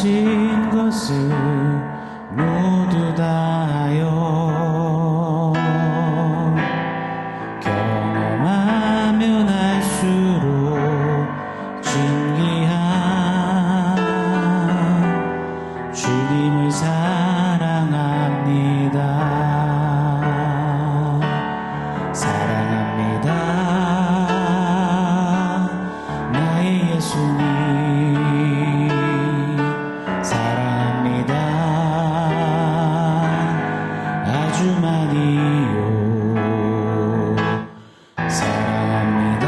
하신 것을 모두 다하여 경험하면 할수록 존귀한 주님을 사랑합니다. 사랑합니다. 나의 예수님 사랑합니다. 아주 많이요. 사랑합니다.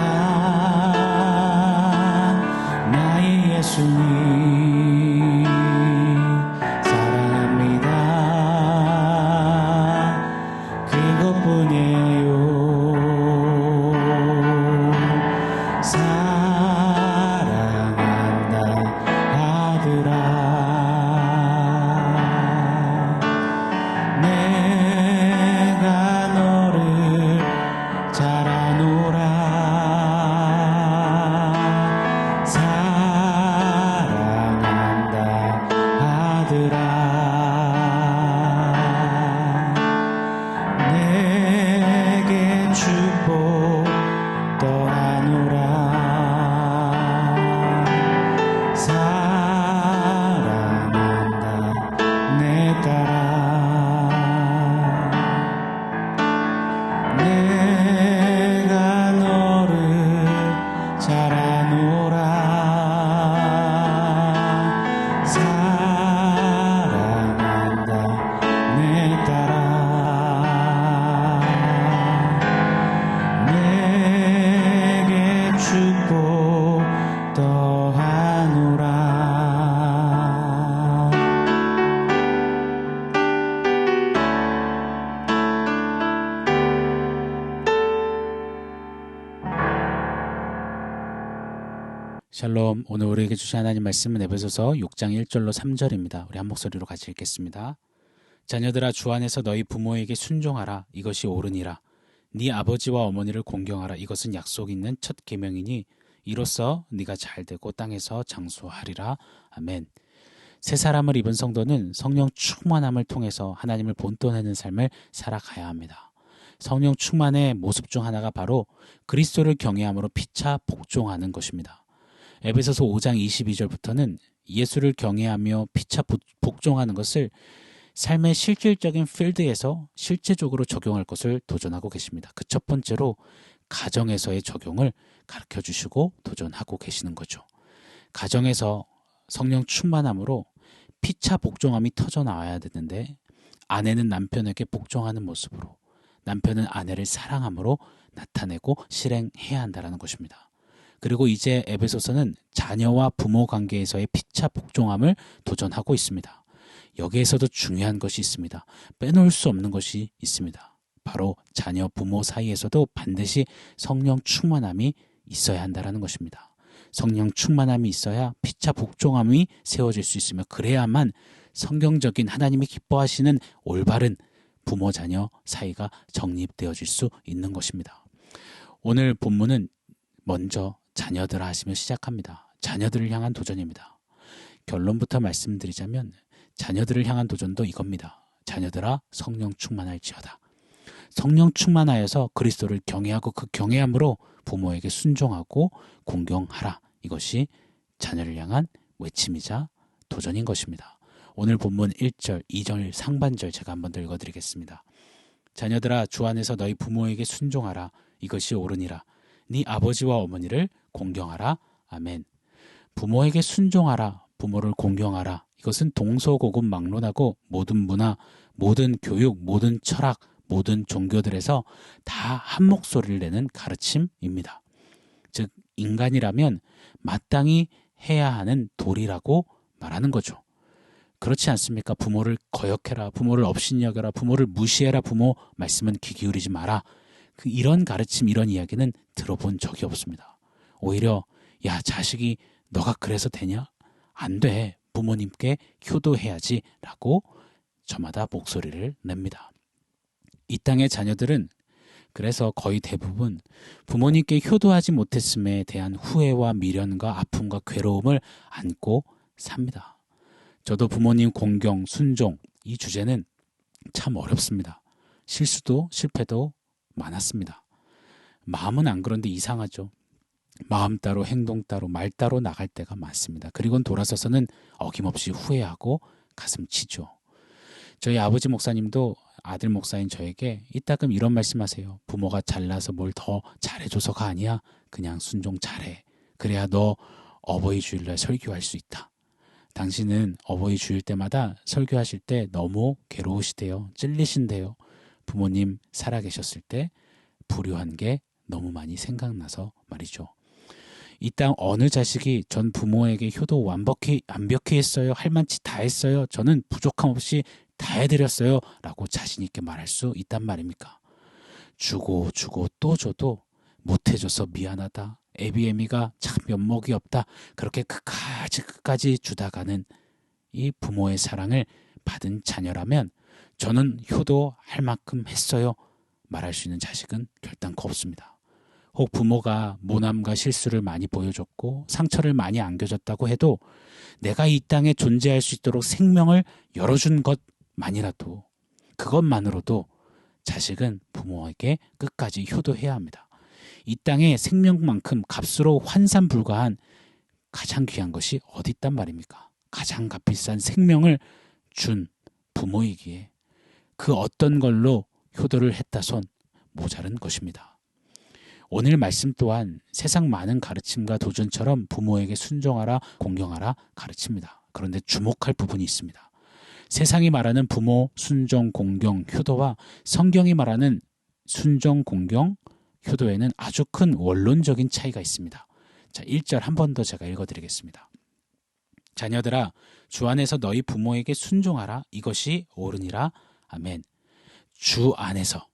나의 예수님 사랑합니다. 그것뿐이에요. 사랑한다 아들아. 내가 너를 잘 아노라. 사랑한다 아들아. 내게 축복 떠나노라. 사랑한다 내 딸아. 내가 너를 잘 아노라. 사랑한다 내 딸아. 내게 축복 더하노라. 샬롬. 오늘 우리에게 주신 하나님 말씀은 에베소서 6장 1절로 3절입니다. 우리 한 목소리로 같이 읽겠습니다. 자녀들아, 주 안에서 너희 부모에게 순종하라. 이것이 옳으니라. 네 아버지와 어머니를 공경하라. 이것은 약속 있는 첫 계명이니 이로써 네가 잘되고 땅에서 장수하리라. 아멘. 새 사람을 입은 성도는 성령 충만함을 통해서 하나님을 본떠내는 삶을 살아가야 합니다. 성령 충만의 모습 중 하나가 바로 그리스도를 경외함으로 피차 복종하는 것입니다. 에베소서 5장 22절부터는 예수를 경외하며 피차 복종하는 것을 삶의 실질적인 필드에서 실제적으로 적용할 것을 도전하고 계십니다. 그 첫 번째로 가정에서의 적용을 가르쳐 주시고 도전하고 계시는 거죠. 가정에서 성령 충만함으로 피차 복종함이 터져 나와야 되는데 아내는 남편에게 복종하는 모습으로, 남편은 아내를 사랑함으로 나타내고 실행해야 한다는 것입니다. 그리고 이제 에베소서는 자녀와 부모 관계에서의 피차 복종함을 도전하고 있습니다. 여기에서도 중요한 것이 있습니다. 빼놓을 수 없는 것이 있습니다. 바로 자녀 부모 사이에서도 반드시 성령 충만함이 있어야 한다는 것입니다. 성령 충만함이 있어야 피차 복종함이 세워질 수 있으며, 그래야만 성경적인 하나님이 기뻐하시는 올바른 부모 자녀 사이가 정립되어질 수 있는 것입니다. 오늘 본문은 먼저 자녀들아 하시며 시작합니다. 자녀들을 향한 도전입니다. 결론부터 말씀드리자면 자녀들을 향한 도전도 이겁니다. 자녀들아, 성령 충만할지어다. 성령 충만하여서 그리스도를 경외하고 그 경외함으로 부모에게 순종하고 공경하라. 이것이 자녀를 향한 외침이자 도전인 것입니다. 오늘 본문 1절, 2절 상반절 제가 한번 더 읽어드리겠습니다. 자녀들아, 주 안에서 너희 부모에게 순종하라. 이것이 옳으니라. 네 아버지와 어머니를 공경하라. 아멘. 부모에게 순종하라. 부모를 공경하라. 이것은 동서고금막론하고 모든 문화, 모든 교육, 모든 철학, 모든 종교들에서 다 한 목소리를 내는 가르침입니다. 즉 인간이라면 마땅히 해야 하는 도리라고 말하는 거죠. 그렇지 않습니까? 부모를 거역해라, 부모를 업신여겨라, 부모를 무시해라, 부모 말씀은 귀 기울이지 마라. 이런 가르침, 이런 이야기는 들어본 적이 없습니다. 오히려 야, 자식이 너가 그래서 되냐? 안 돼. 부모님께 효도해야지 라고 저마다 목소리를 냅니다. 이 땅의 자녀들은 그래서 거의 대부분 부모님께 효도하지 못했음에 대한 후회와 미련과 아픔과 괴로움을 안고 삽니다. 저도 부모님 공경, 순종, 이 주제는 참 어렵습니다. 실수도 실패도 많았습니다. 마음은 안 그런데 이상하죠. 마음 따로 행동 따로 말 따로 나갈 때가 많습니다. 그리고는 돌아서서는 어김없이 후회하고 가슴 치죠. 저희 아버지 목사님도 아들 목사인 저에게 이따금 이런 말씀하세요. 부모가 잘나서 뭘 더 잘해줘서가 아니야. 그냥 순종 잘해. 그래야 너 어버이 주일날 설교할 수 있다. 당신은 어버이 주일 때마다 설교하실 때 너무 괴로우시대요. 찔리신대요. 부모님 살아계셨을 때 불효한 게 너무 많이 생각나서 말이죠. 이 땅 어느 자식이 전 부모에게 효도 완벽히 했어요. 할 만치 다 했어요. 저는 부족함 없이 다 해드렸어요. 라고 자신 있게 말할 수 있단 말입니까? 주고 또 줘도 못해줘서 미안하다. 애비애미가 참 면목이 없다. 그렇게 끝까지 주다가는 이 부모의 사랑을 받은 자녀라면 저는 효도할 만큼 했어요. 말할 수 있는 자식은 결단코 없습니다. 혹 부모가 모남과 실수를 많이 보여줬고 상처를 많이 안겨줬다고 해도 내가 이 땅에 존재할 수 있도록 생명을 열어준 것만이라도 그것만으로도 자식은 부모에게 끝까지 효도해야 합니다. 이 땅에 생명만큼 값으로 환산불가한 가장 귀한 것이 어디 있단 말입니까? 가장 값비싼 생명을 준 부모이기에 그 어떤 걸로 효도를 했다 손 모자른 것입니다. 오늘 말씀 또한 세상 많은 가르침과 도전처럼 부모에게 순종하라, 공경하라 가르칩니다. 그런데 주목할 부분이 있습니다. 세상이 말하는 부모, 순종, 공경, 효도와 성경이 말하는 순종, 공경, 효도에는 아주 큰 원론적인 차이가 있습니다. 자, 1절 한 번 더 제가 읽어드리겠습니다. 자녀들아, 주 안에서 너희 부모에게 순종하라. 이것이 옳으니라. 아멘. 주 안에서,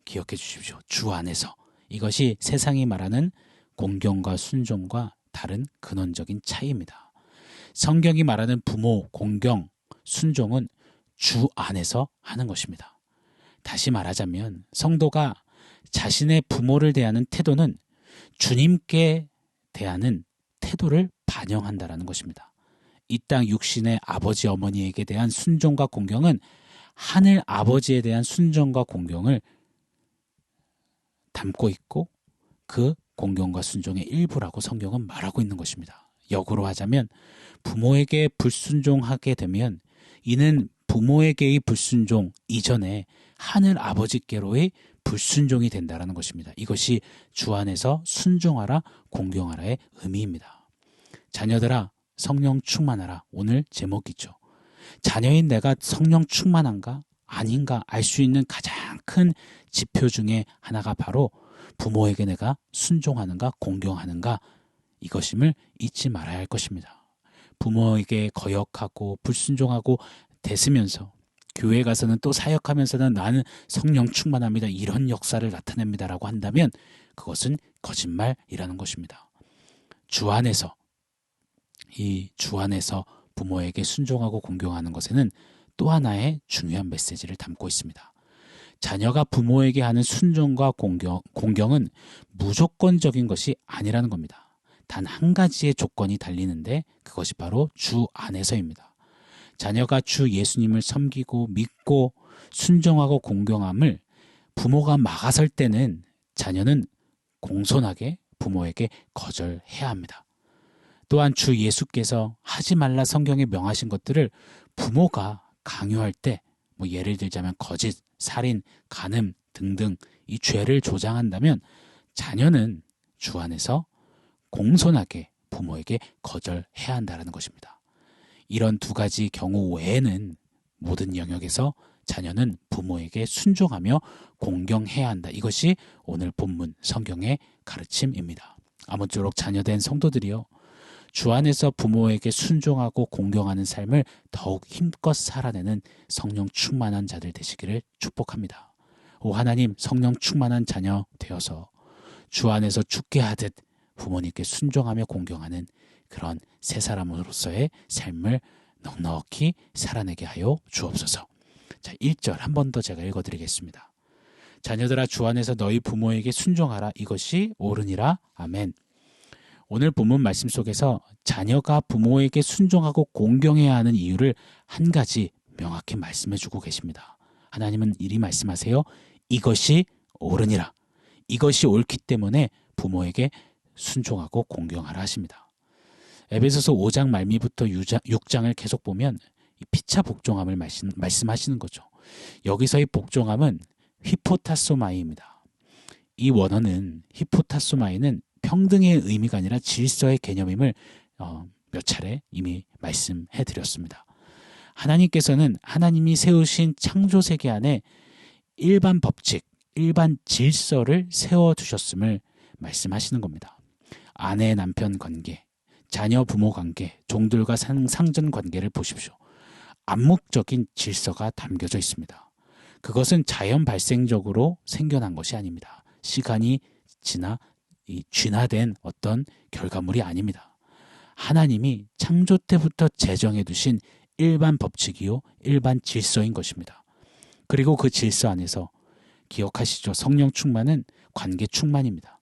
기억해 주십시오. 주 안에서. 이것이 세상이 말하는 공경과 순종과 다른 근원적인 차이입니다. 성경이 말하는 부모, 공경, 순종은 주 안에서 하는 것입니다. 다시 말하자면 성도가 자신의 부모를 대하는 태도는 주님께 대하는 태도를 반영한다는 것입니다. 이 땅 육신의 아버지 어머니에게 대한 순종과 공경은 하늘 아버지에 대한 순종과 공경을 담고 있고 그 공경과 순종의 일부라고 성경은 말하고 있는 것입니다. 역으로 하자면 부모에게 불순종하게 되면 이는 부모에게의 불순종 이전에 하늘 아버지께로의 불순종이 된다는 것입니다. 이것이 주 안에서 순종하라 공경하라의 의미입니다. 자녀들아 성령 충만하라. 오늘 제목이죠. 자녀인 내가 성령 충만한가 아닌가 알 수 있는 가장 큰 지표 중에 하나가 바로 부모에게 내가 순종하는가 공경하는가 이것임을 잊지 말아야 할 것입니다. 부모에게 거역하고 불순종하고 대쓰면서 교회 가서는 또 사역하면서는 나는 성령 충만합니다. 이런 역사를 나타냅니다라고 한다면 그것은 거짓말이라는 것입니다. 주 안에서 이 주 안에서 부모에게 순종하고 공경하는 것에는 또 하나의 중요한 메시지를 담고 있습니다. 자녀가 부모에게 하는 순종과 공경은 무조건적인 것이 아니라는 겁니다. 단 한 가지의 조건이 달리는데 그것이 바로 주 안에서입니다. 자녀가 주 예수님을 섬기고 믿고 순종하고 공경함을 부모가 막아설 때는 자녀는 공손하게 부모에게 거절해야 합니다. 또한 주 예수께서 하지 말라 성경에 명하신 것들을 부모가 강요할 때 예를 들자면 거짓, 살인, 간음 등등 이 죄를 조장한다면 자녀는 주 안에서 공손하게 부모에게 거절해야 한다는 것입니다. 이런 두 가지 경우 외에는 모든 영역에서 자녀는 부모에게 순종하며 공경해야 한다. 이것이 오늘 본문 성경의 가르침입니다. 아무쪼록 자녀된 성도들이요. 주 안에서 부모에게 순종하고 공경하는 삶을 더욱 힘껏 살아내는 성령 충만한 자들 되시기를 축복합니다. 오 하나님 성령 충만한 자녀 되어서 주 안에서 죽게 하듯 부모님께 순종하며 공경하는 그런 새 사람으로서의 삶을 넉넉히 살아내게 하여 주옵소서. 자, 1절 한 번 더 제가 읽어드리겠습니다. 자녀들아 주 안에서 너희 부모에게 순종하라. 이것이 옳으니라. 아멘. 오늘 본문 말씀 속에서 자녀가 부모에게 순종하고 공경해야 하는 이유를 한 가지 명확히 말씀해 주고 계십니다. 하나님은 이리 말씀하세요. 이것이 옳으니라. 이것이 옳기 때문에 부모에게 순종하고 공경하라 하십니다. 에베소서 5장 말미부터 6장을 계속 보면 피차 복종함을 말씀하시는 거죠. 여기서의 복종함은 히포타소마이입니다. 이 원어는 히포타소마이는 평등의 의미가 아니라 질서의 개념임을 몇 차례 이미 말씀해 드렸습니다. 하나님께서는 하나님이 세우신 창조세계 안에 일반 법칙, 일반 질서를 세워두셨음을 말씀하시는 겁니다. 아내 남편 관계, 자녀 부모 관계, 종들과 상전 관계를 보십시오. 암묵적인 질서가 담겨져 있습니다. 그것은 자연 발생적으로 생겨난 것이 아닙니다. 시간이 지나 쥐나된 어떤 결과물이 아닙니다. 하나님이 창조 때부터 제정해 두신 일반 법칙이요, 일반 질서인 것입니다. 그리고 그 질서 안에서 기억하시죠? 성령 충만은 관계 충만입니다.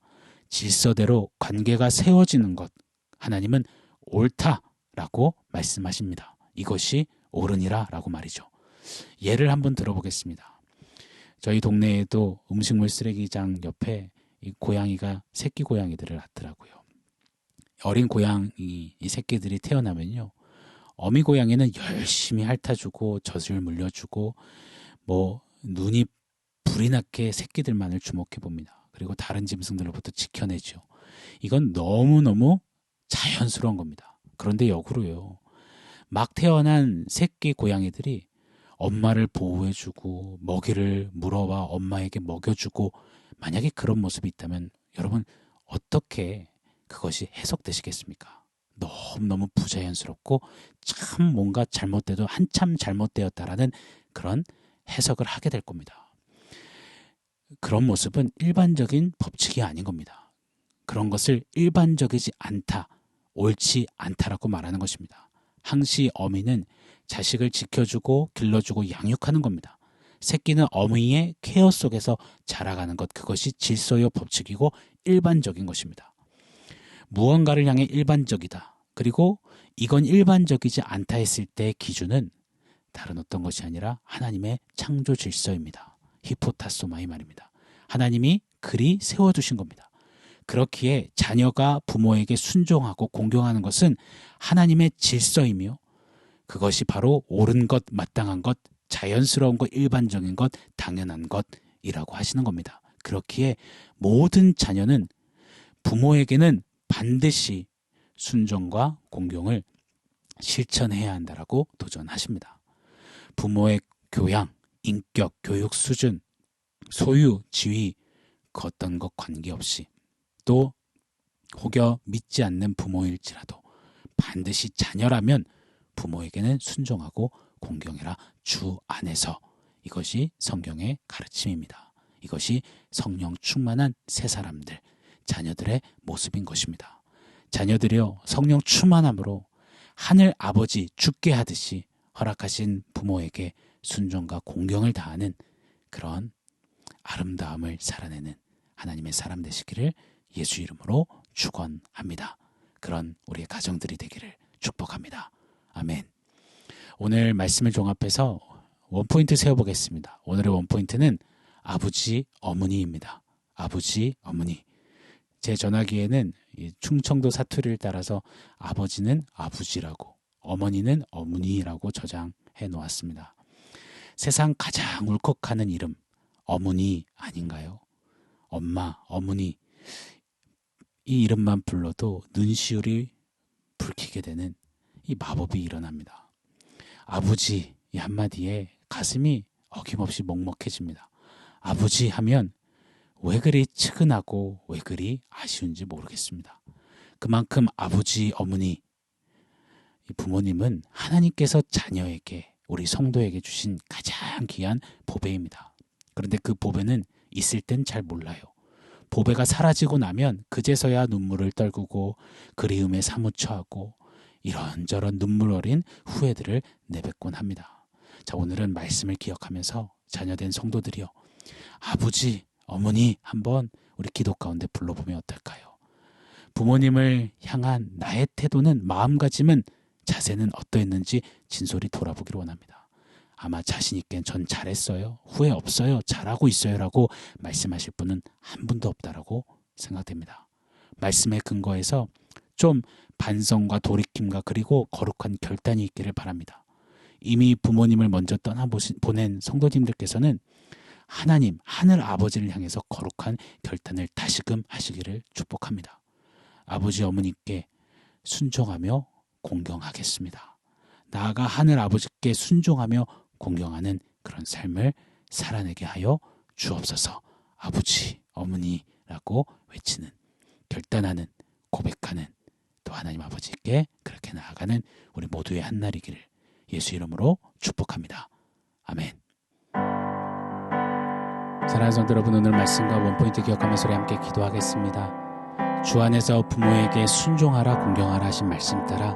질서대로 관계가 세워지는 것, 하나님은 옳다라고 말씀하십니다. 이것이 옳으니라 라고 말이죠. 예를 한번 들어보겠습니다. 저희 동네에도 음식물 쓰레기장 옆에 이 고양이가 새끼 고양이들을 낳더라고요. 어린 고양이 이 새끼들이 태어나면요, 어미 고양이는 열심히 핥아주고 젖을 물려주고 눈이 불이 나게 새끼들만을 주목해 봅니다. 그리고 다른 짐승들로부터 지켜내죠. 이건 너무너무 자연스러운 겁니다. 그런데 역으로요, 막 태어난 새끼 고양이들이 엄마를 보호해주고 먹이를 물어와 엄마에게 먹여주고, 만약에 그런 모습이 있다면 여러분 어떻게 그것이 해석되시겠습니까? 너무너무 부자연스럽고 참 뭔가 잘못돼도 한참 잘못되었다라는 그런 해석을 하게 될 겁니다. 그런 모습은 일반적인 법칙이 아닌 겁니다. 그런 것을 일반적이지 않다, 옳지 않다라고 말하는 것입니다. 항시 어미는 자식을 지켜주고 길러주고 양육하는 겁니다. 새끼는 어미의 케어 속에서 자라가는 것, 그것이 질서요 법칙이고 일반적인 것입니다. 무언가를 향해 일반적이다, 그리고 이건 일반적이지 않다 했을 때의 기준은 다른 어떤 것이 아니라 하나님의 창조 질서입니다. 히포타소마이 말입니다. 하나님이 그리 세워두신 겁니다. 그렇기에 자녀가 부모에게 순종하고 공경하는 것은 하나님의 질서이며, 그것이 바로 옳은 것, 마땅한 것, 자연스러운 것, 일반적인 것, 당연한 것이라고 하시는 겁니다. 그렇기에 모든 자녀는 부모에게는 반드시 순종과 공경을 실천해야 한다라고 도전하십니다. 부모의 교양, 인격, 교육 수준, 소유, 지위, 그 어떤 것 관계없이, 또 혹여 믿지 않는 부모일지라도 반드시 자녀라면 부모에게는 순종하고 공경해라, 주 안에서. 이것이 성경의 가르침입니다. 이것이 성령 충만한 새 사람들, 자녀들의 모습인 것입니다. 자녀들이여 성령 충만함으로 하늘 아버지 주께 하듯이 허락하신 부모에게 순종과 공경을 다하는 그런 아름다움을 살아내는 하나님의 사람 되시기를 예수 이름으로 축원합니다. 그런 우리의 가정들이 되기를 축복합니다. 아멘. 오늘 말씀을 종합해서 원포인트 세워보겠습니다. 오늘의 원포인트는 아버지, 어머니입니다. 아버지, 어머니. 제 전화기에는 충청도 사투리를 따라서 아버지는 아버지라고, 어머니는 어머니라고 저장해 놓았습니다. 세상 가장 울컥하는 이름, 어머니 아닌가요? 엄마, 어머니. 이 이름만 불러도 눈시울이 붉히게 되는 이 마법이 일어납니다. 아버지 이 한마디에 가슴이 어김없이 먹먹해집니다. 아버지 하면 왜 그리 측은하고 왜 그리 아쉬운지 모르겠습니다. 그만큼 아버지, 어머니, 부모님은 하나님께서 자녀에게, 우리 성도에게 주신 가장 귀한 보배입니다. 그런데 그 보배는 있을 땐 잘 몰라요. 보배가 사라지고 나면 그제서야 눈물을 떨구고 그리움에 사무쳐하고 이런저런 눈물 어린 후회들을 내뱉곤 합니다. 자, 오늘은 말씀을 기억하면서 자녀된 성도들이요, 아버지, 어머니 한번 우리 기도 가운데 불러보면 어떨까요? 부모님을 향한 나의 태도는, 마음가짐은, 자세는 어떠했는지 진솔히 돌아보기를 원합니다. 아마 자신 있게 전 잘했어요, 후회 없어요, 잘하고 있어요 라고 말씀하실 분은 한 분도 없다라고 생각됩니다. 말씀에 근거해서 좀 반성과 돌이킴과 그리고 거룩한 결단이 있기를 바랍니다. 이미 부모님을 먼저 떠나보낸 성도님들께서는 하나님, 하늘 아버지를 향해서 거룩한 결단을 다시금 하시기를 축복합니다. 아버지 어머니께 순종하며 공경하겠습니다. 나아가 하늘 아버지께 순종하며 공경하는 그런 삶을 살아내게 하여 주옵소서. 아버지, 어머니라고 외치는, 결단하는, 고백하는, 또 하나님 아버지께 그렇게 나아가는 우리 모두의 한날이기를 예수 이름으로 축복합니다. 아멘. 사랑하는 성도 여러분, 오늘 말씀과 원포인트 기억하면서 우리 함께 기도하겠습니다. 주 안에서 부모에게 순종하라 공경하라 하신 말씀 따라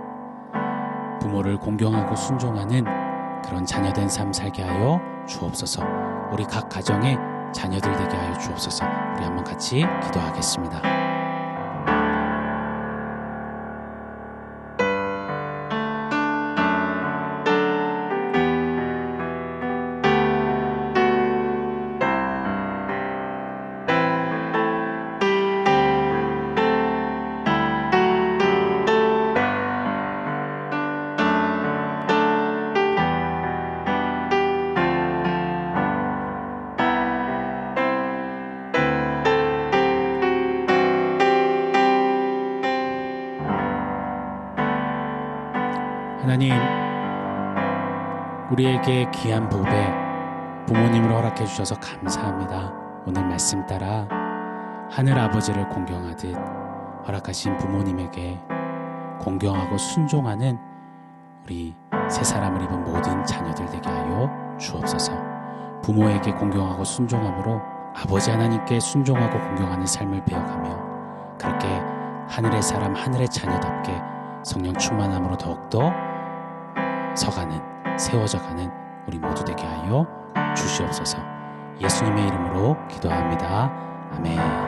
부모를 공경하고 순종하는 그런 자녀된 삶 살게 하여 주옵소서. 우리 각 가정의 자녀들 되게 하여 주옵소서. 우리 한번 같이 기도하겠습니다. 하나님, 우리에게 귀한 보배 부모님을 허락해 주셔서 감사합니다. 오늘 말씀 따라 하늘 아버지를 공경하듯 허락하신 부모님에게 공경하고 순종하는 우리 새 사람을 입은 모든 자녀들 되게 하여 주옵소서. 부모에게 공경하고 순종함으로 아버지 하나님께 순종하고 공경하는 삶을 배워가며 그렇게 하늘의 사람, 하늘의 자녀답게 성령 충만함으로 더욱더 서가는, 세워져가는 우리 모두 되게 하여 주시옵소서. 예수님의 이름으로 기도합니다. 아멘.